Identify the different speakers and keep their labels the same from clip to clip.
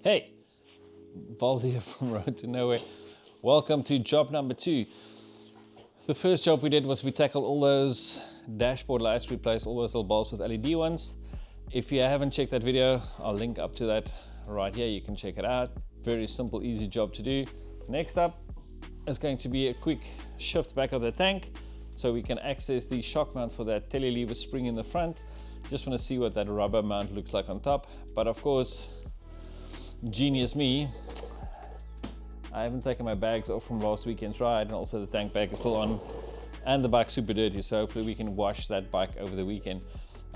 Speaker 1: Hey, Val here from Road to Nowhere. Welcome to job number 2. The first job we did was we tackled all those dashboard lights, replaced all those little bulbs with LED ones. If you haven't checked that video, I'll link up to that right here. You can check it out. Very simple, easy job to do. Next up is going to be a quick shift back of the tank so we can access the shock mount for that telelever spring in the front. Just want to see what that rubber mount looks like on top. But of course, genius me, I haven't taken my bags off from last weekend's ride, and also the tank bag is still on and the bike's super dirty, so hopefully we can wash that bike over the weekend.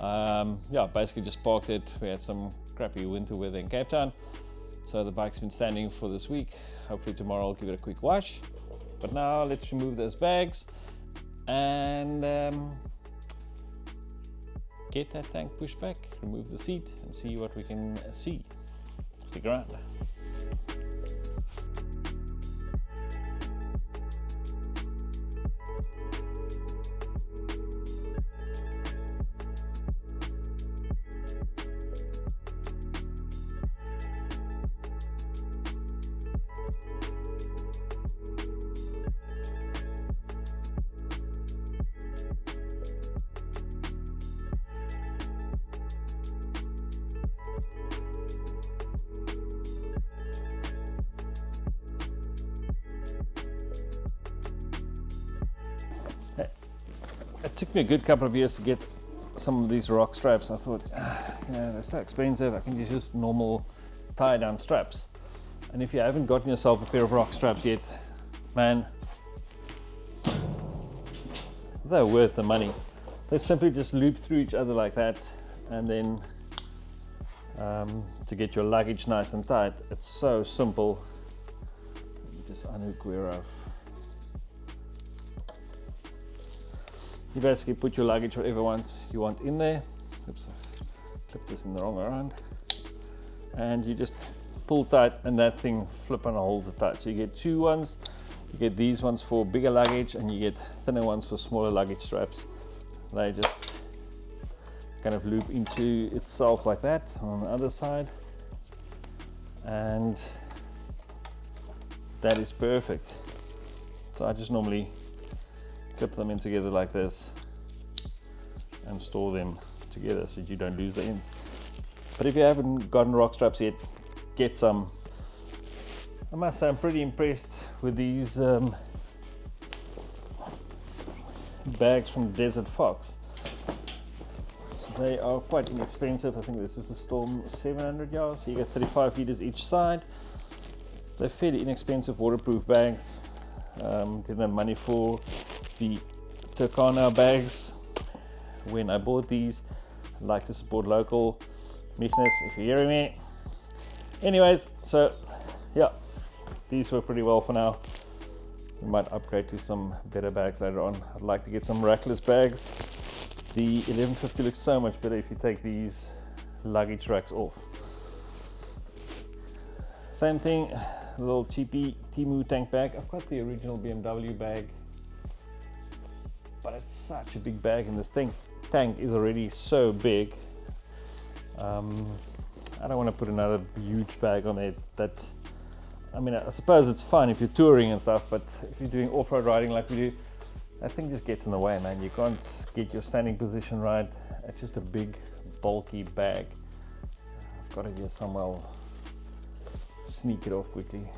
Speaker 1: Yeah, basically just parked it. We had some crappy winter weather in Cape Town, so the bike's been standing for this week. Hopefully tomorrow I'll give it a quick wash. But now let's remove those bags and get that tank pushed back, remove the seat and see what we can see. Stick around. It took me a good couple of years to get some of these rock straps. I thought, you know, they're so expensive, I can use just normal tie down straps. And if you haven't gotten yourself a pair of rock straps yet, man, they're worth the money. They simply just loop through each other like that, and then to get your luggage nice and tight, it's so simple. Just unhook where I've. You basically put your luggage whatever you want in there. Oops, I clipped this in the wrong way around. And you just pull tight and that thing flip and holds it tight. So you get two ones. You get these ones for bigger luggage and you get thinner ones for smaller luggage straps. They just kind of loop into itself like that on the other side. And that is perfect. So I just normally clip them in together like this and store them together so you don't lose the ends. But if you haven't gotten rock straps yet, get some. I must say I'm pretty impressed with these bags from Desert Fox. So they are quite inexpensive. I think this is the Storm 700 yards, so you get 35 liters each side. They're fairly inexpensive waterproof bags. Didn't have money for the Turkana bags when I bought these. I like to support local. Meekness, if you're hearing me. Anyways, so yeah, these work pretty well for now. We might upgrade to some better bags later on. I'd like to get some rackless bags. The 1150 looks so much better if you take these luggage racks off. Same thing, a little cheapy Temu tank bag. I've got the original BMW bag, but it's such a big bag, and this tank is already so big. I don't want to put another huge bag on it. That, I mean, I suppose it's fine if you're touring and stuff, but if you're doing off-road riding like we do, that thing just gets in the way, man. You can't get your standing position right. It's just a big, bulky bag. I've got it here somewhere. I'll sneak it off quickly.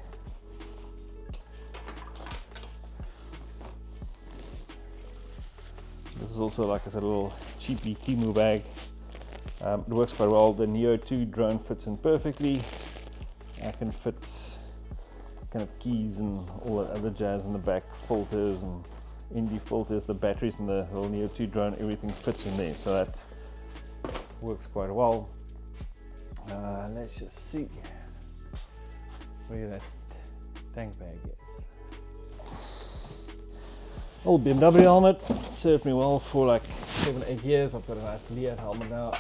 Speaker 1: This is also, like I said, a little cheapy Temu bag. It works quite well. The Neo 2 drone fits in perfectly. I can fit kind of keys and all that other jazz in the back, filters and ND filters, the batteries in the little Neo 2 drone, everything fits in there, so that works quite well. Let's just see where that tank bag is. Old BMW helmet, served me well for like 7-8 years. I've got a nice Lead helmet now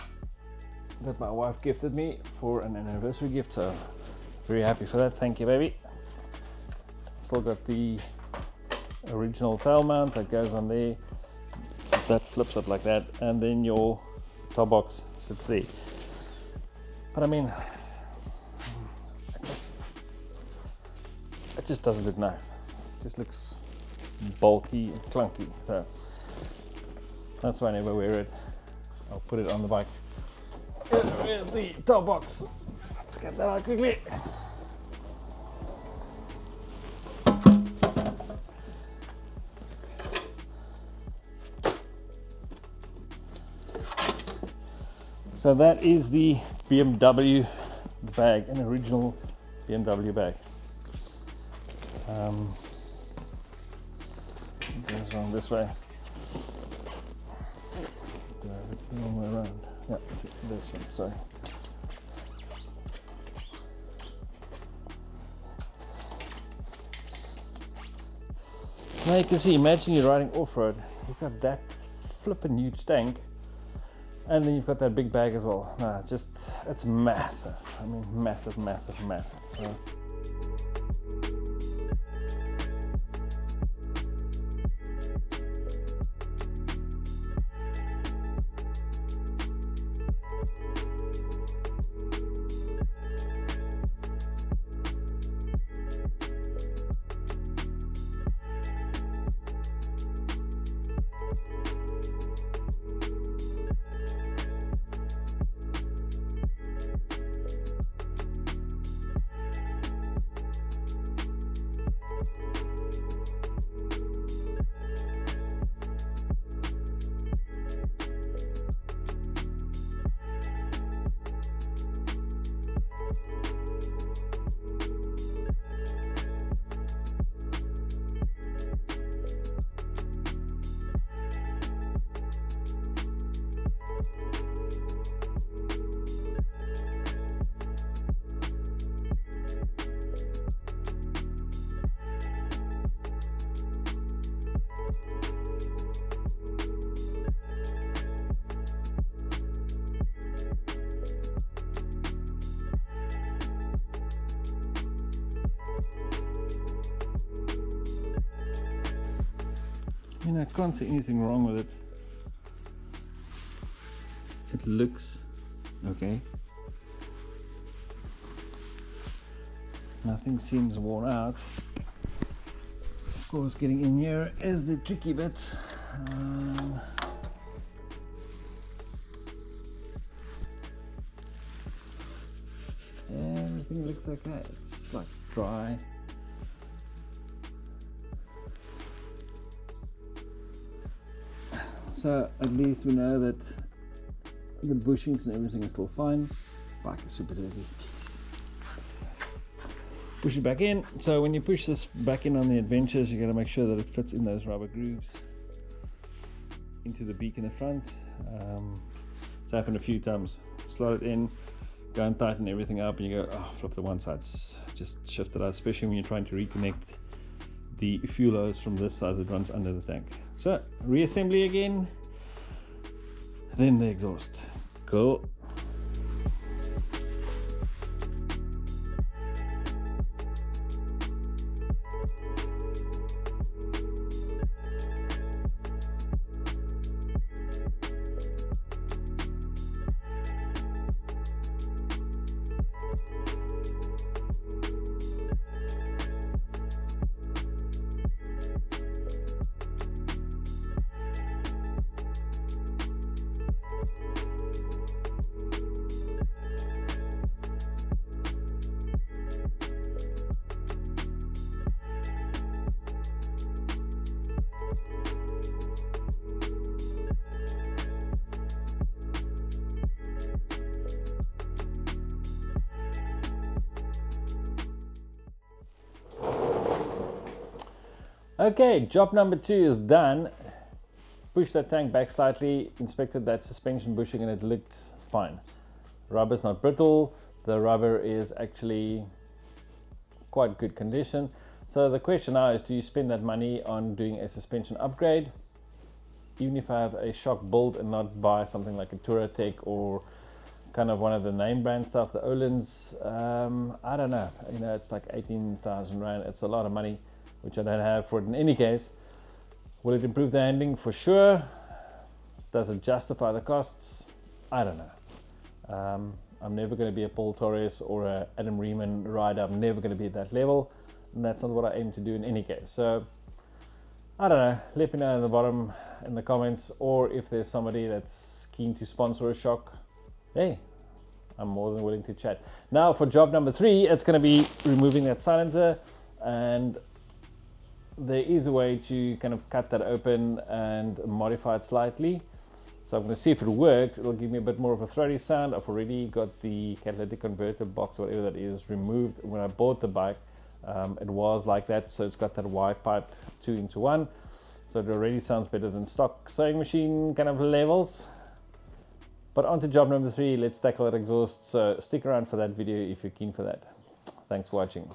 Speaker 1: that my wife gifted me for an anniversary gift, so very happy for that. Thank you, baby. Still got the original tail mount that goes on there, that flips up like that, and then your top box sits there. But I mean, it just doesn't look nice. It just looks bulky and clunky. So that's why I never wear it. I'll put it on the bike. Where's the top box? Let's get that out quickly. So that is the BMW bag, an original BMW bag. It goes wrong this way. Do I have it the wrong way around? Yeah, this one, sorry. Now you can see, imagine you're riding off-road, you've got that flippin' huge tank, and then you've got that big bag as well. No, it's massive. I mean, massive, massive, massive. So, I mean, I can't see anything wrong with it. It looks okay. Nothing seems worn out. Of course, getting in here is the tricky bit. Everything looks okay. It's like dry. So at least we know that the bushings and everything is still fine. Bike is super dirty. Jeez. Push it back in. So when you push this back in on the Adventures, you got to make sure that it fits in those rubber grooves into the beak in the front. It's happened a few times. Slot it in, go and tighten everything up, and you go, oh, flip the one side, just shift it out, especially when you're trying to reconnect the fuel hose from this side that runs under the tank. So reassembly again, then the exhaust. Cool. Okay, job number 2 is done. Pushed that tank back slightly, inspected that suspension bushing, and it looked fine. Rubber's not brittle, the rubber is actually quite good condition. So the question now is, do you spend that money on doing a suspension upgrade, even if I have a shock build, and not buy something like a Touratech or kind of one of the name brand stuff, the Ohlins? I don't know, you know, it's like 18,000 Rand. It's a lot of money, which I don't have for it. In any case, will it improve the handling? For sure. Does it justify the costs? I don't know. I'm never going to be a Paul Torres or a Adam Riemann rider. I'm never going to be at that level. and that's not what I aim to do in any case. So I don't know, let me know in the bottom in the comments, or if there's somebody that's keen to sponsor a shock, hey, I'm more than willing to chat. Now for job number 3, it's going to be removing that silencer, and there is a way to kind of cut that open and modify it slightly. So I'm going to see if it works. It'll give me a bit more of a throaty sound. I've already got the catalytic converter box, whatever that is, removed. When I bought the bike, it was like that, so it's got that wide pipe 2-in-1, so it already sounds better than stock sewing machine kind of levels. But on to job number 3, let's tackle that exhaust. So stick around for that video if you're keen for that. Thanks for watching.